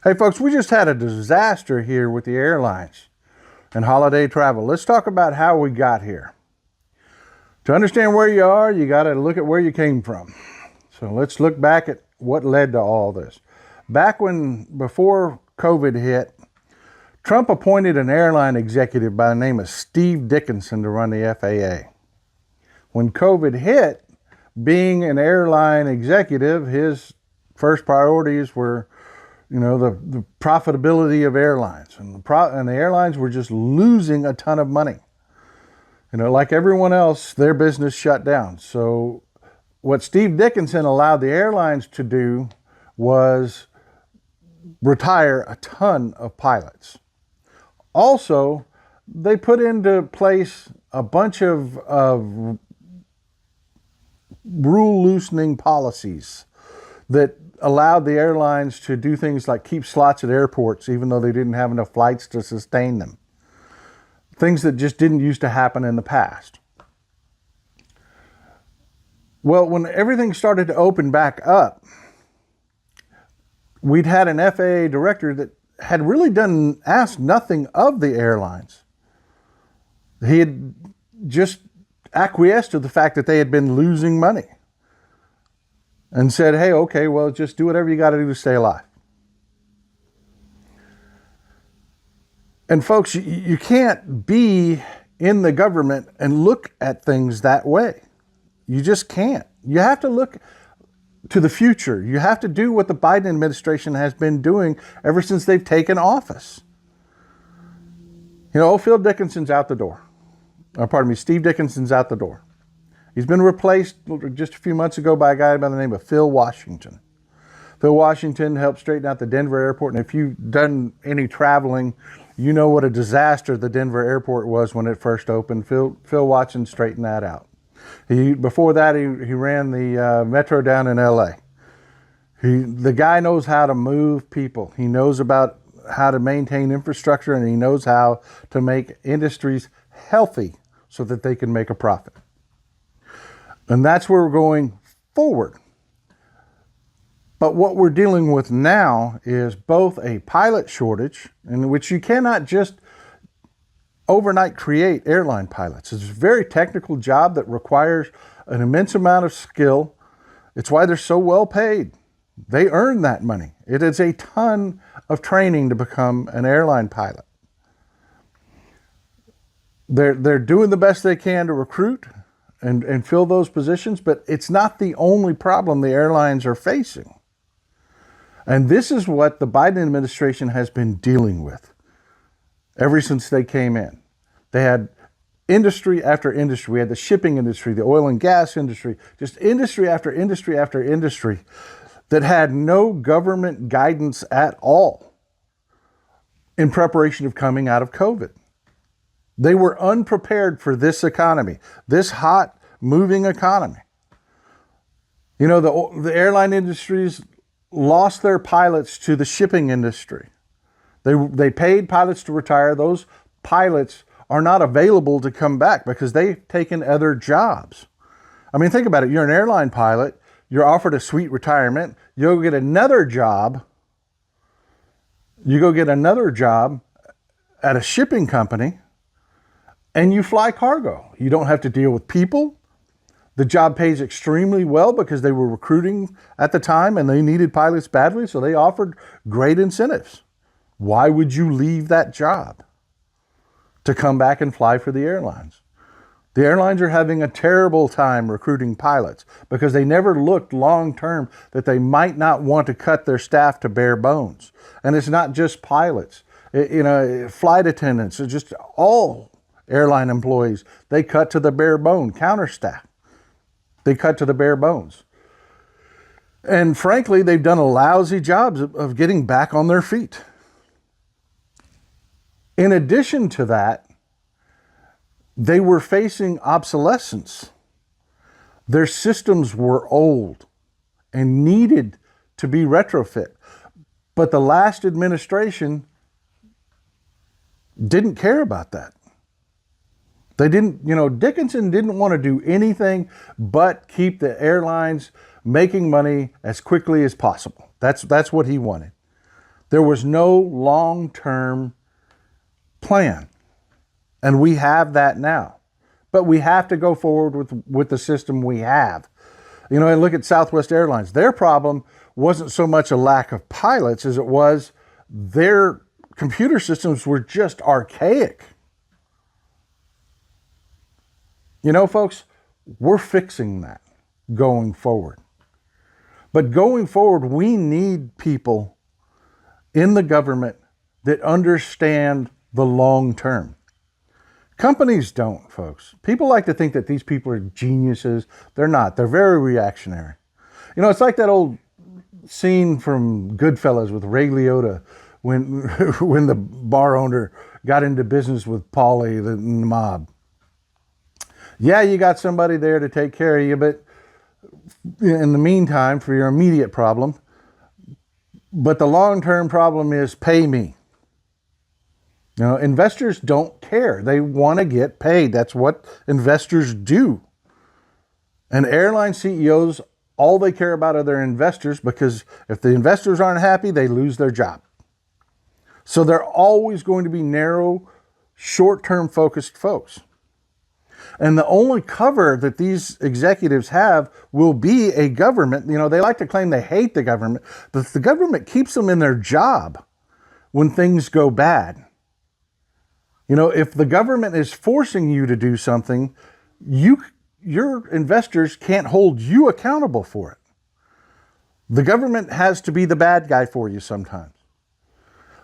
Hey folks, we just had a disaster here with the airlines and holiday travel. Let's talk about how we got here. To understand where you are, you got to look at where you came from. So let's look back at what led to all this. Before COVID hit, Trump appointed an airline executive by the name of Steve Dickinson to run the FAA. When COVID hit, being an airline executive, his first priorities were the profitability of airlines. And the airlines were just losing a ton of money. Like everyone else, their business shut down. So what Steve Dickinson allowed the airlines to do was retire a ton of pilots. Also, they put into place a bunch of rule loosening policies that allowed the airlines to do things like keep slots at airports even though they didn't have enough flights to sustain them. Things that just didn't used to happen in the past. Well, when everything started to open back up, we'd had an FAA director that had really asked nothing of the airlines. He had just acquiesced to the fact that they had been losing money and said, hey, okay, well, just do whatever you got to do to stay alive. And folks, you can't be in the government and look at things that way. You just can't. You have to look to the future. You have to do what the Biden administration has been doing ever since they've taken office. Phil Dickinson's out the door. Steve Dickinson's out the door. He's been replaced just a few months ago by a guy by the name of Phil Washington. Phil Washington helped straighten out the Denver airport. And if you've done any traveling, you know what a disaster the Denver airport was when it first opened. Phil Washington straightened that out. Before that, he ran the metro down in LA. The guy knows how to move people. He knows about how to maintain infrastructure, and he knows how to make industries healthy so that they can make a profit. And that's where we're going forward. But what we're dealing with now is both a pilot shortage, in which you cannot just overnight create airline pilots. It's a very technical job that requires an immense amount of skill. It's why they're so well paid. They earn that money. It is a ton of training to become an airline pilot. They're doing the best they can to recruit and fill those positions, but it's not the only problem the airlines are facing. And this is what the Biden administration has been dealing with ever since they came in. They had industry after industry. We had the shipping industry, the oil and gas industry, just industry after industry after industry that had no government guidance at all in preparation of coming out of COVID. They were unprepared for this economy, this hot, moving economy. The airline industries lost their pilots to the shipping industry. They paid pilots to retire. Those pilots are not available to come back because they've taken other jobs. Think about it. You're an airline pilot. You're offered a sweet retirement. You go get another job. At a shipping company, and you fly cargo. You don't have to deal with people. The job pays extremely well because they were recruiting at the time and they needed pilots badly, so they offered great incentives. Why would you leave that job to come back and fly for the airlines? The airlines are having a terrible time recruiting pilots because they never looked long-term that they might not want to cut their staff to bare bones. And it's not just pilots. Flight attendants, just all airline employees, they cut to the bare bone. Counter staff, they cut to the bare bones. And frankly, they've done a lousy job of getting back on their feet. In addition to that, they were facing obsolescence. Their systems were old and needed to be retrofit. But the last administration didn't care about that. They didn't, Dickinson didn't want to do anything but keep the airlines making money as quickly as possible. That's what he wanted. There was no long-term plan. And we have that now. But we have to go forward with the system we have. You know, and look at Southwest Airlines. Their problem wasn't so much a lack of pilots as it was their computer systems were just archaic. You know, folks, we're fixing that going forward. But going forward, we need people in the government that understand the long term. Companies don't, folks. People like to think that these people are geniuses. They're not. They're very reactionary. You know, it's like that old scene from Goodfellas with Ray Liotta when when the bar owner got into business with Paulie, the mob. Yeah, you got somebody there to take care of you, but in the meantime, for your immediate problem, but the long-term problem is pay me. You know, investors don't care. They want to get paid. That's what investors do. And airline CEOs, all they care about are their investors, because if the investors aren't happy, they lose their job. So they're always going to be narrow, short-term focused folks. And the only cover that these executives have will be a government. You know, they like to claim they hate the government, but the government keeps them in their job when things go bad. You know, if the government is forcing you to do something, your investors can't hold you accountable for it. The government has to be the bad guy for you sometimes.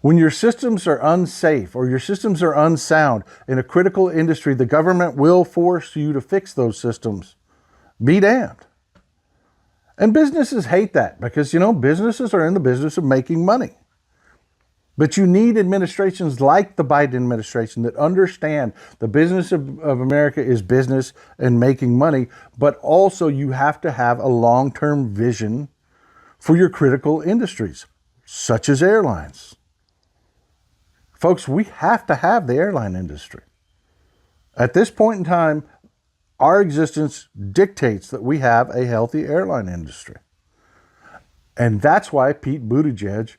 When your systems are unsafe or your systems are unsound in a critical industry, the government will force you to fix those systems. Be damned. And businesses hate that because, you know, businesses are in the business of making money. But you need administrations like the Biden administration that understand the business of America is business and making money, but also you have to have a long-term vision for your critical industries, such as airlines. Folks, we have to have the airline industry. At this point in time, our existence dictates that we have a healthy airline industry. And that's why Pete Buttigieg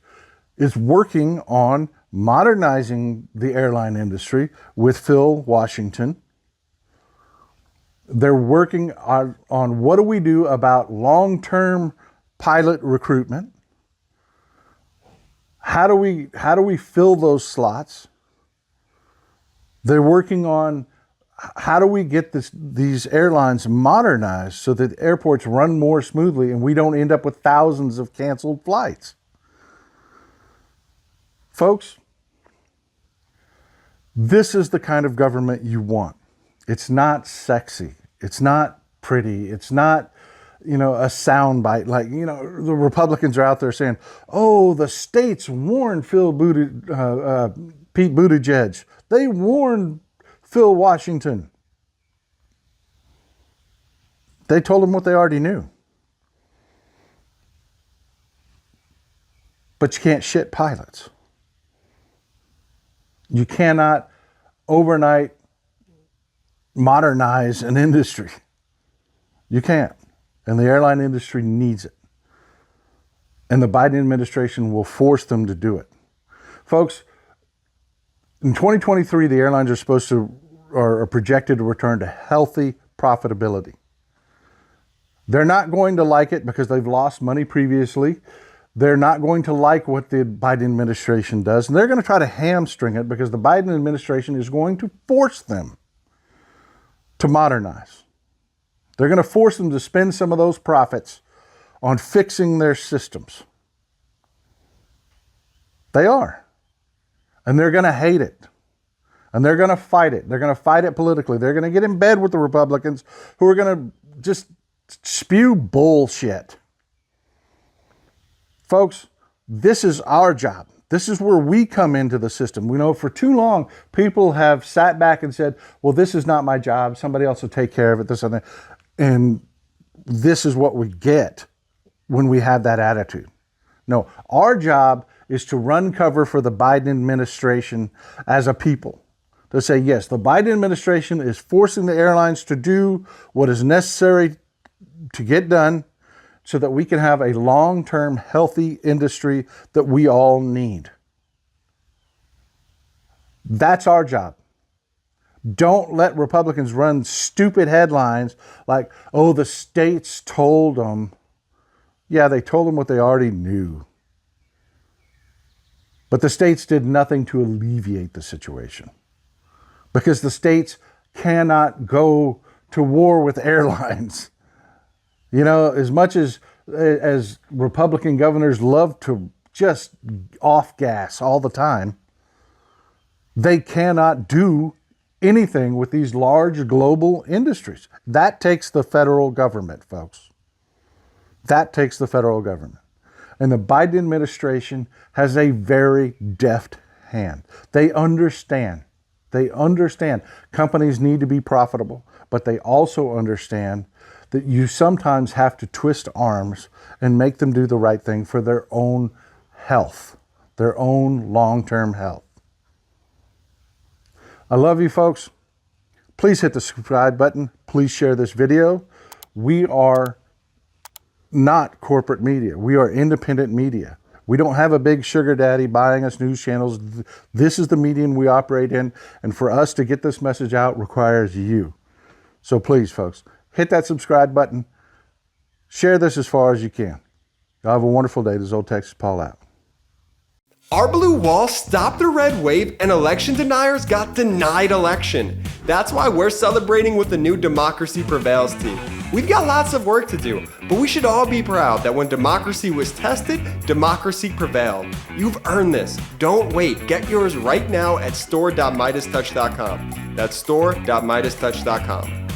is working on modernizing the airline industry with Phil Washington. They're working on what do we do about long-term pilot recruitment? How do we fill those slots? They're working on how do we get these airlines modernized so that airports run more smoothly and we don't end up with thousands of canceled flights. Folks, this is the kind of government you want. It's not sexy. It's not pretty. It's not, you know, a soundbite. Like, you know, the Republicans are out there saying, oh, the states warned Pete Buttigieg. They warned Phil Washington. They told him what they already knew. But you can't shit pilots. You cannot overnight modernize an industry. You can't. And the airline industry needs it. And the Biden administration will force them to do it. Folks, in 2023, the airlines are projected to return to healthy profitability. They're not going to like it because they've lost money previously. They're not going to like what the Biden administration does. And they're going to try to hamstring it because the Biden administration is going to force them to modernize. They're going to force them to spend some of those profits on fixing their systems. They are. And they're going to hate it. And they're going to fight it. They're going to fight it politically. They're going to get in bed with the Republicans who are going to just spew bullshit. Folks, this is our job. This is where we come into the system. We know for too long, people have sat back and said, well, this is not my job. Somebody else will take care of it, this and that. And this is what we get when we have that attitude. No, our job is to run cover for the Biden administration as a people. To say, yes, the Biden administration is forcing the airlines to do what is necessary to get done so that we can have a long-term healthy industry that we all need. That's our job. Don't let Republicans run stupid headlines like, oh, the states told them. Yeah, they told them what they already knew. But the states did nothing to alleviate the situation, because the states cannot go to war with airlines. You know, as much as Republican governors love to just off gas all the time, they cannot do anything with these large global industries. That takes the federal government, folks. That takes the federal government. And the Biden administration has a very deft hand. They understand. They understand companies need to be profitable, but they also understand that you sometimes have to twist arms and make them do the right thing for their own health, their own long-term health. I love you, folks. Please hit the subscribe button. Please share this video. We are not corporate media. We are independent media. We don't have a big sugar daddy buying us news channels. This is the medium we operate in, and for us to get this message out requires you. So please, folks, hit that subscribe button. Share this as far as you can. Y'all have a wonderful day. This is Old Texas Paul out. Our blue wall stopped the red wave and election deniers got denied election. That's why we're celebrating with the new Democracy Prevails team. We've got lots of work to do, but we should all be proud that when democracy was tested, democracy prevailed. You've earned this. Don't wait. Get yours right now at store.MeidasTouch.com. That's store.MeidasTouch.com.